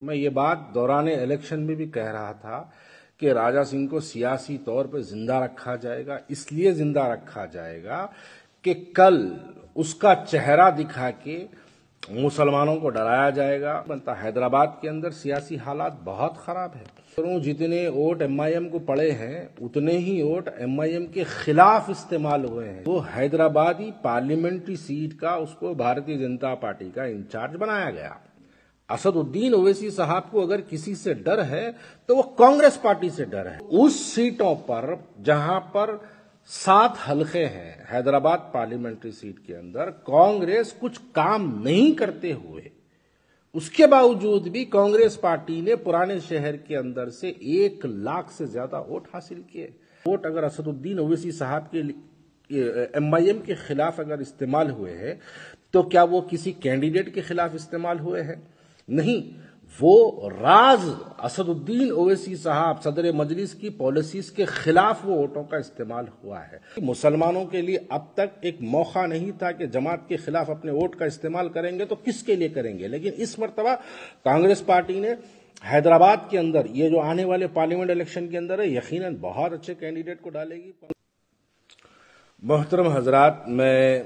मैं ये बात दौरान इलेक्शन में भी कह रहा था कि राजा सिंह को सियासी तौर पर जिंदा रखा जाएगा। इसलिए जिंदा रखा जाएगा कि कल उसका चेहरा दिखा के मुसलमानों को डराया जाएगा। बनता हैदराबाद के अंदर सियासी हालात बहुत खराब है। जितने वोट एमआईएम को पड़े हैं उतने ही वोट एमआईएम के खिलाफ इस्तेमाल हुए हैं। वो हैदराबादी पार्लियामेंट्री सीट का उसको भारतीय जनता पार्टी का इंचार्ज बनाया गया। असदुद्दीन ओवैसी साहब को अगर किसी से डर है तो वो कांग्रेस पार्टी से डर है। उस सीटों पर जहां पर 7 हलके हैं हैदराबाद पार्लियामेंट्री सीट के अंदर, कांग्रेस कुछ काम नहीं करते हुए उसके बावजूद भी कांग्रेस पार्टी ने पुराने शहर के अंदर से 1 लाख से ज्यादा वोट हासिल किए। वोट अगर असदुद्दीन ओवैसी साहब के एमआईएम के खिलाफ अगर इस्तेमाल हुए हैं तो क्या वो किसी कैंडिडेट के खिलाफ इस्तेमाल हुए हैं? नहीं, वो राज असदुद्दीन ओवैसी साहब सदर मजलिस की पॉलिसीज के खिलाफ वो वोटों का इस्तेमाल हुआ है। मुसलमानों के लिए अब तक एक मौका नहीं था कि जमात के खिलाफ अपने वोट का इस्तेमाल करेंगे तो किसके लिए करेंगे, लेकिन इस मर्तबा कांग्रेस पार्टी ने हैदराबाद के अंदर ये जो आने वाले पार्लियामेंट इलेक्शन के अंदर है यकीनन बहुत अच्छे कैंडिडेट को डालेगी। मोहतरम हजरात, मैं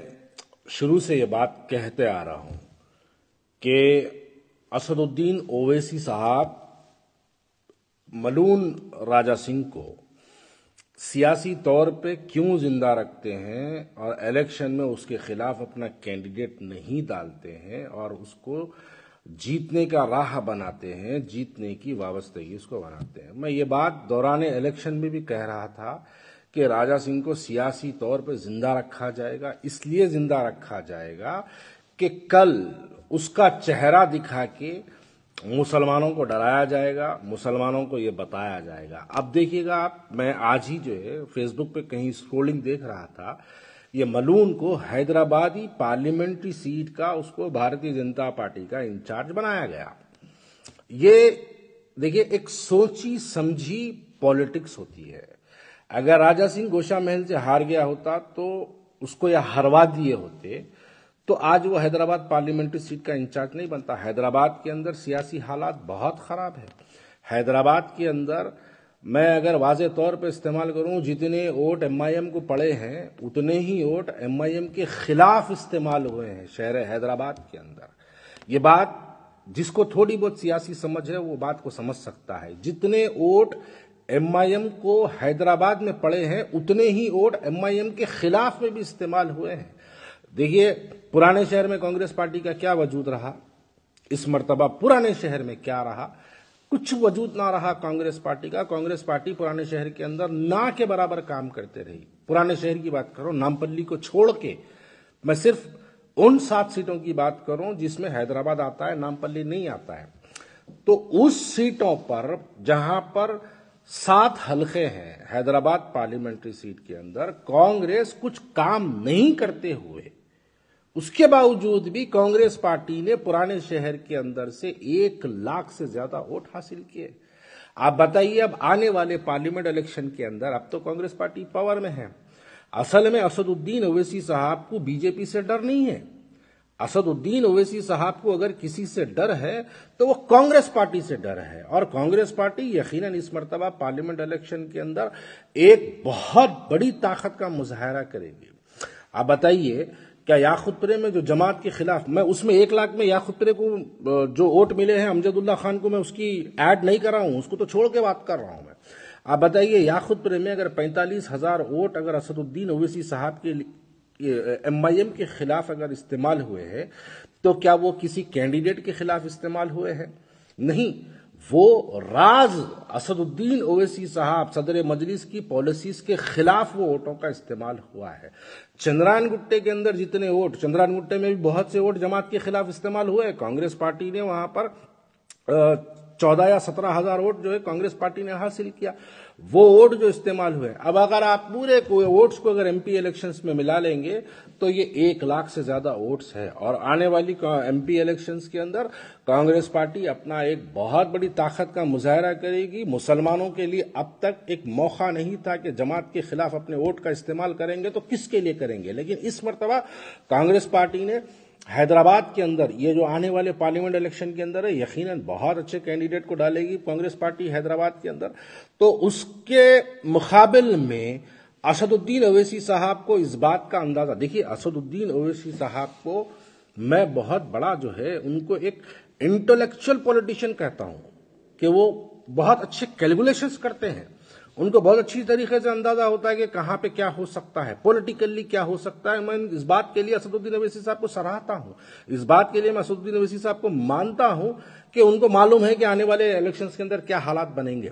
शुरू से ये बात कहते आ रहा हूं कि असदुद्दीन ओवैसी साहब मलून राजा सिंह को सियासी तौर पे क्यों जिंदा रखते हैं और इलेक्शन में उसके खिलाफ अपना कैंडिडेट नहीं डालते हैं और उसको जीतने का राह बनाते हैं, जीतने की वाबस्तगी उसको बनाते हैं। मैं ये बात दौरान इलेक्शन में भी कह रहा था कि राजा सिंह को सियासी तौर पे जिंदा रखा जाएगा। इसलिए जिंदा रखा जाएगा कि कल उसका चेहरा दिखा के मुसलमानों को डराया जाएगा, मुसलमानों को ये बताया जाएगा। अब देखिएगा आप, मैं आज ही जो है फेसबुक पे कहीं स्क्रोलिंग देख रहा था, ये मलून को हैदराबादी पार्लियामेंट्री सीट का उसको भारतीय जनता पार्टी का इंचार्ज बनाया गया। ये देखिए एक सोची समझी पॉलिटिक्स होती है। अगर राजा सिंह गोशा महल से हार गया होता तो उसको या हरवा दिए होते तो आज वो हैदराबाद पार्लियामेंट्री सीट का इंचार्ज नहीं बनता। हैदराबाद के अंदर सियासी हालात बहुत खराब है। हैदराबाद के अंदर मैं अगर वाज़े तौर पे इस्तेमाल करूं, जितने वोट एमआईएम को पड़े हैं उतने ही वोट एमआईएम के खिलाफ इस्तेमाल हुए हैं शहर हैदराबाद के अंदर। ये बात जिसको थोड़ी बहुत सियासी समझ है वो बात को समझ सकता है। जितने वोट एमआईएम को हैदराबाद में पड़े हैं उतने ही वोट एमआईएम के खिलाफ में भी इस्तेमाल हुए हैं। देखिए, पुराने शहर में कांग्रेस पार्टी का क्या वजूद रहा, इस मर्तबा पुराने शहर में क्या रहा? कुछ वजूद ना रहा कांग्रेस पार्टी का। कांग्रेस पार्टी पुराने शहर के अंदर ना के बराबर काम करते रही। पुराने शहर की बात करो, नामपल्ली को छोड़ के मैं सिर्फ उन 7 सीटों की बात करूं जिसमें हैदराबाद आता है, नामपल्ली नहीं आता है। तो उस सीटों पर जहां पर 7 हलके हैं हैदराबाद पार्लियामेंट्री सीट के अंदर, कांग्रेस कुछ काम नहीं करते हुए उसके बावजूद भी कांग्रेस पार्टी ने पुराने शहर के अंदर से 1 लाख से ज्यादा वोट हासिल किए। आप बताइए, अब आने वाले पार्लियामेंट इलेक्शन के अंदर अब तो कांग्रेस पार्टी पावर में है। असल में असदुद्दीन ओवैसी साहब को बीजेपी से डर नहीं है। असदुद्दीन ओवैसी साहब को अगर किसी से डर है तो वो कांग्रेस पार्टी से डर है। और कांग्रेस पार्टी यकीनन इस मर्तबा पार्लियामेंट इलेक्शन के अंदर एक बहुत बड़ी ताकत का मुजाहरा करेगी। आप बताइए, क्या याकुतपुरे में जो जमात के खिलाफ, मैं उसमें 1 लाख में याकुतपुरे को जो वोट मिले हैं अमजदुल्ला खान को, मैं उसकी ऐड नहीं कर रहा हूं, उसको तो छोड़ के बात कर रहा हूं मैं। आप बताइए, याकुतपुरे में अगर 45,000 वोट अगर असदुद्दीन ओवैसी साहब के एमआईएम के खिलाफ अगर इस्तेमाल हुए हैं तो क्या वो किसी कैंडिडेट के खिलाफ इस्तेमाल हुए हैं? नहीं, वो राज असदुद्दीन ओवैसी साहब सदर मजलिस की पॉलिसीज के खिलाफ वो वोटों का इस्तेमाल हुआ है। चंद्रायन गुट्टे के अंदर जितने वोट, चंद्रायन गुट्टे में भी बहुत से वोट जमात के खिलाफ इस्तेमाल हुए। कांग्रेस पार्टी ने वहां पर 14 या 17,000 वोट जो है कांग्रेस पार्टी ने हासिल किया। वो वोट जो इस्तेमाल हुए, अब अगर आप पूरे वोट्स को अगर एमपी इलेक्शंस में मिला लेंगे तो ये 1 लाख से ज्यादा वोट्स है। और आने वाली एमपी इलेक्शंस के अंदर कांग्रेस पार्टी अपना एक बहुत बड़ी ताकत का मुजाहरा करेगी। मुसलमानों के लिए अब तक एक मौका नहीं था कि जमात के खिलाफ अपने वोट का इस्तेमाल करेंगे तो किसके लिए करेंगे, लेकिन इस मर्तबा कांग्रेस पार्टी ने हैदराबाद के अंदर ये जो आने वाले पार्लियामेंट इलेक्शन के अंदर है, यकीनन बहुत अच्छे कैंडिडेट को डालेगी कांग्रेस पार्टी हैदराबाद के अंदर। तो उसके मुकाबले में असदुद्दीन ओवैसी साहब को इस बात का अंदाजा, देखिए असदुद्दीन ओवैसी साहब को मैं बहुत बड़ा जो है उनको एक इंटेलेक्चुअल पॉलिटिशियन कहता हूं कि वो बहुत अच्छे कैलकुलेशंस करते हैं, उनको बहुत अच्छी तरीके से अंदाजा होता है कि कहां पे क्या हो सकता है, पॉलिटिकली क्या हो सकता है। मैं इस बात के लिए असदुद्दीन ओवैसी साहब को सराहता हूं, इस बात के लिए मैं असदुद्दीन ओवैसी साहब को मानता हूं कि उनको मालूम है कि आने वाले इलेक्शंस के अंदर क्या हालात बनेंगे।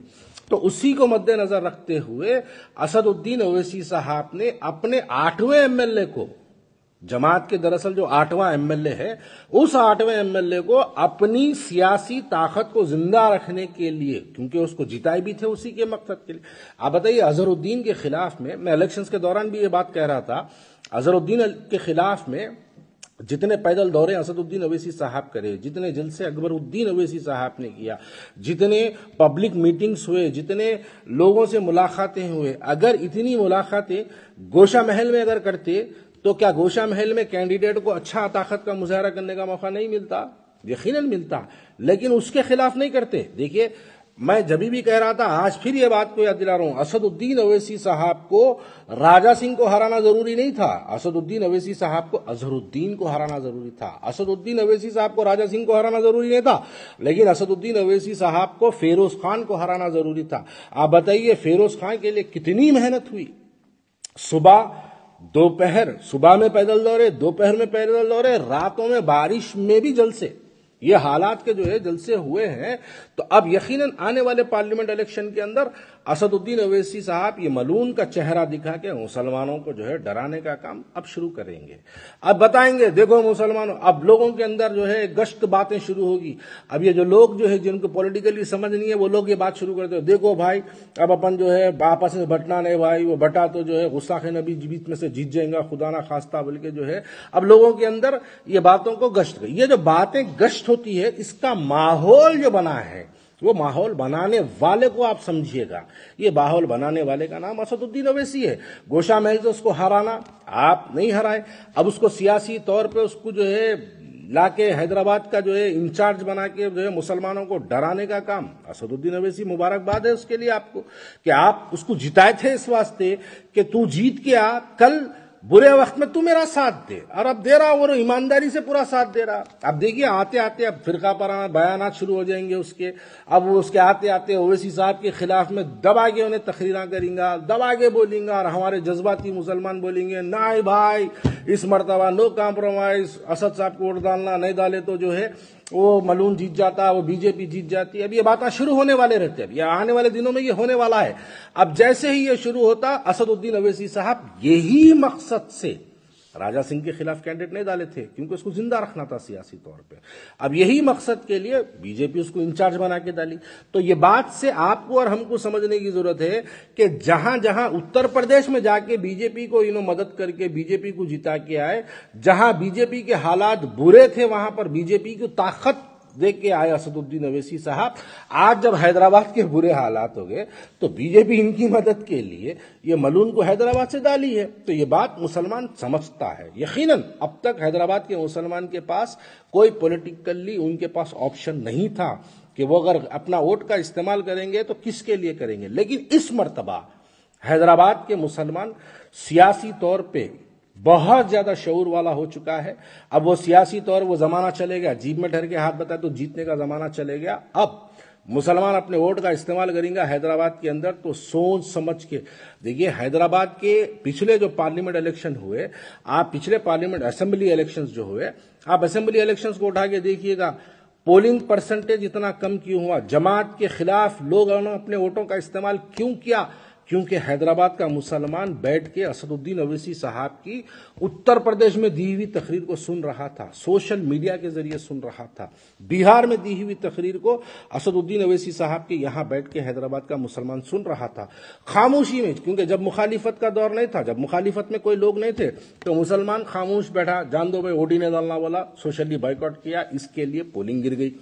तो उसी को मद्देनजर रखते हुए असदुद्दीन ओवैसी साहब ने अपने 8वें एमएलए को, जमात के दरअसल जो 8वां एमएलए है, उस 8वें एमएलए को अपनी सियासी ताकत को जिंदा रखने के लिए, क्योंकि उसको जिताए भी थे उसी के मकसद के लिए। आप बताइए अजहरुद्दीन के खिलाफ में, मैं इलेक्शंस के दौरान भी ये बात कह रहा था, अजहरुद्दीन के खिलाफ में जितने पैदल दौरे असदुद्दीन ओवैसी साहब करे, जितने जलसे अकबरुद्दीन ओवैसी साहब ने किया, जितने पब्लिक मीटिंग्स हुए, जितने लोगों से मुलाकातें हुए, अगर इतनी मुलाकातें गोशा महल में अगर करते तो क्या गोशा महल में कैंडिडेट को अच्छा ताकत का मुजाहरा करने का मौका नहीं मिलता? यकीनन मिलता, लेकिन उसके खिलाफ नहीं करते। देखिए मैं जब भी कह रहा था, आज फिर ये बात को याद दिला रहा हूं, असदुद्दीन ओवैसी साहब को राजा सिंह को हराना जरूरी नहीं था, असदुद्दीन ओवैसी साहब को अजहरुद्दीन को हराना जरूरी था। असदुद्दीन ओवैसी साहब को राजा सिंह को हराना जरूरी नहीं था, लेकिन असदुद्दीन ओवैसी साहब को फिरोज खान को हराना जरूरी था। आप बताइए फिरोज खान के लिए कितनी मेहनत हुई, सुबह दोपहर, सुबह में पैदल दौरे, दोपहर में पैदल दौरे, रातों में बारिश में भी जलसे, ये हालात के जो है जलसे हुए हैं। तो अब यकीनन आने वाले पार्लियामेंट इलेक्शन के अंदर असदुद्दीन ओवैसी साहब ये मलून का चेहरा दिखा के मुसलमानों को जो है डराने का काम अब शुरू करेंगे। अब बताएंगे देखो मुसलमानों, अब लोगों के अंदर जो है गश्त बातें शुरू होगी। अब ये जो लोग जो है जिनको पॉलिटिकली समझ नहीं है वो लोग ये बात शुरू करते हो, देखो भाई अब अपन जो है आपस में बटना नहीं भाई, वो बटा तो जो है गुस्ताखे नबी बीच में से जीत जाएगा खुदा ना खास्ता, बल्कि जो है अब लोगों के अंदर ये बातों को गश्त, ये जो बातें गश्त होती है इसका माहौल जो बना है, वो माहौल बनाने वाले को आप समझिएगा, ये माहौल बनाने वाले का नाम असदुद्दीन ओवैसी है। गोशा महल से उसको हराना आप नहीं हराए, अब उसको सियासी तौर पे उसको जो है लाके हैदराबाद का जो है इंचार्ज बना के जो है मुसलमानों को डराने का काम असदुद्दीन ओवैसी, मुबारकबाद है उसके लिए आपको कि आप उसको जिताए थे इस वास्ते कि तू जीत के आ, कल बुरे वक्त में तू मेरा साथ दे, और अब दे रहा, वो ईमानदारी से पूरा साथ दे रहा। अब देखिए आते आते अब फिरका पराना बयानात शुरू हो जाएंगे उसके, अब वो उसके आते आते ओवैसी साहब के खिलाफ में दबा के उन्हें तकरीरा करेंगे, दबा के बोलेंगे, और हमारे जज्बाती मुसलमान बोलेंगे नहीं भाई इस मर्तबा नो कॉम्प्रोमाइज, असद साहब को वोट डालना, नहीं डाले तो जो है वो मलून जीत जाता, वो बीजेपी जीत जाती। अब ये बातें शुरू होने वाले रहते हैं, ये आने वाले दिनों में ये होने वाला है। अब जैसे ही ये शुरू होता, असदुद्दीन ओवैसी साहब यही मकसद से राजा सिंह के खिलाफ कैंडिडेट नहीं डाले थे, क्योंकि उसको जिंदा रखना था सियासी तौर पे। अब यही मकसद के लिए बीजेपी उसको इंचार्ज बना के डाली। तो ये बात से आपको और हमको समझने की जरूरत है कि जहां जहां उत्तर प्रदेश में जाके बीजेपी को मदद करके बीजेपी को जिता के आए, जहां बीजेपी के हालात बुरे थे वहां पर बीजेपी की ताकत देख के आए असदुद्दीन ओवैसी साहब। आज जब हैदराबाद के बुरे हालात हो गए तो बीजेपी इनकी मदद के लिए ये मलून को हैदराबाद से डाली है। तो ये बात मुसलमान समझता है। यकीनन अब तक हैदराबाद के मुसलमान के पास कोई पॉलिटिकली उनके पास ऑप्शन नहीं था कि वो अगर अपना वोट का इस्तेमाल करेंगे तो किसके लिए करेंगे, लेकिन इस मर्तबा हैदराबाद के मुसलमान सियासी तौर पे बहुत ज्यादा शऊर वाला हो चुका है। अब वो सियासी तौर वो जमाना चले गया, जीप में ठहर के हाथ बताए तो जीतने का जमाना चले गया। अब मुसलमान अपने वोट का इस्तेमाल करेंगे हैदराबाद के अंदर तो सोच समझ के। देखिए हैदराबाद के पिछले जो पार्लियामेंट इलेक्शन हुए, आप पिछले पार्लियामेंट असेंबली इलेक्शंस जो हुए, आप असेंबली इलेक्शंस को उठा के देखिएगा, पोलिंग परसेंटेज इतना कम क्यों हुआ, जमात के खिलाफ लोग अपने वोटों का इस्तेमाल क्यों किया, क्योंकि हैदराबाद का मुसलमान बैठ के असदुद्दीन ओवैसी साहब की उत्तर प्रदेश में दी हुई तकरीर को सुन रहा था, सोशल मीडिया के जरिए सुन रहा था। बिहार में दी हुई तकरीर को असदुद्दीन ओवैसी साहब के यहां बैठ के हैदराबाद का मुसलमान सुन रहा था खामोशी में, क्योंकि जब मुखालिफत का दौर नहीं था, जब मुखालिफत में कोई लोग नहीं थे तो मुसलमान खामोश बैठा, जान दो भाई वोट ही नहीं डालना वाला, सोशली बाइकआउट किया, इसके लिए पोलिंग गिर गई।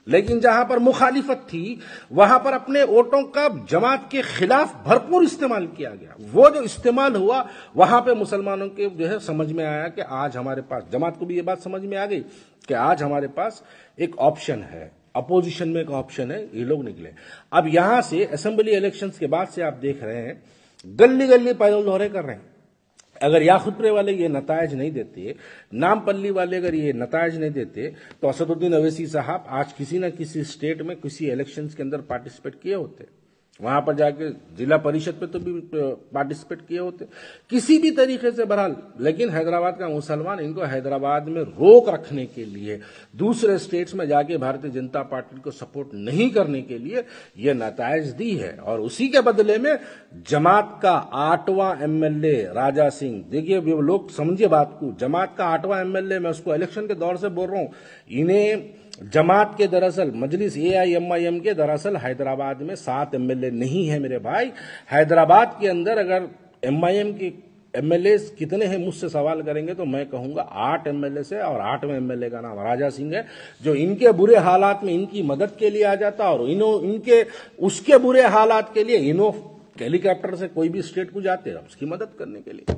लेकिन जहां पर मुखालिफत थी वहां पर अपने वोटों का जमात के खिलाफ भरपूर इस्तेमाल किया गया। वो जो इस्तेमाल हुआ वहां पे मुसलमानों के जो है समझ में आया कि आज हमारे पास, जमात को भी ये बात समझ में आ गई कि आज हमारे पास एक ऑप्शन है, अपोजिशन में एक ऑप्शन है, ये लोग निकले। अब यहां से असेंबली इलेक्शंस के बाद से आप देख रहे हैं गली गली पैदल दौरे कर रहे हैं। अगर याखुतपुरे वाले ये नतायज नहीं देते, नामपल्ली वाले अगर ये नतायज नहीं देते, तो असदुद्दीन अवैसी साहब आज किसी न किसी स्टेट में किसी इलेक्शंस के अंदर पार्टिसिपेट किए होते, वहां पर जाके जिला परिषद पे तो भी पार्टिसिपेट किए होते, किसी भी तरीके से बहरहाल। लेकिन हैदराबाद का मुसलमान इनको हैदराबाद में रोक रखने के लिए, दूसरे स्टेट्स में जाके भारतीय जनता पार्टी को सपोर्ट नहीं करने के लिए यह नतायज दी है। और उसी के बदले में जमात का 8वां एमएलए राजा सिंह, देखिए लोग समझिए बात को, जमात का 8वां एमएलए, मैं उसको इलेक्शन के दौर से बोल रहा हूं, इन्हें जमात के दरअसल मजलिस AIMIM के दरअसल हैदराबाद में 7 एमएलए नहीं है मेरे भाई। हैदराबाद के अंदर अगर MIM के एमएलए कितने हैं मुझसे सवाल करेंगे तो मैं कहूंगा 8 एमएलए से, और 8वें एमएलए का नाम राजा सिंह है, जो इनके बुरे हालात में इनकी मदद के लिए आ जाता, और इनके उसके बुरे हालात के लिए हेलीकॉप्टर से कोई भी स्टेट को जाते हैं उसकी मदद करने के लिए।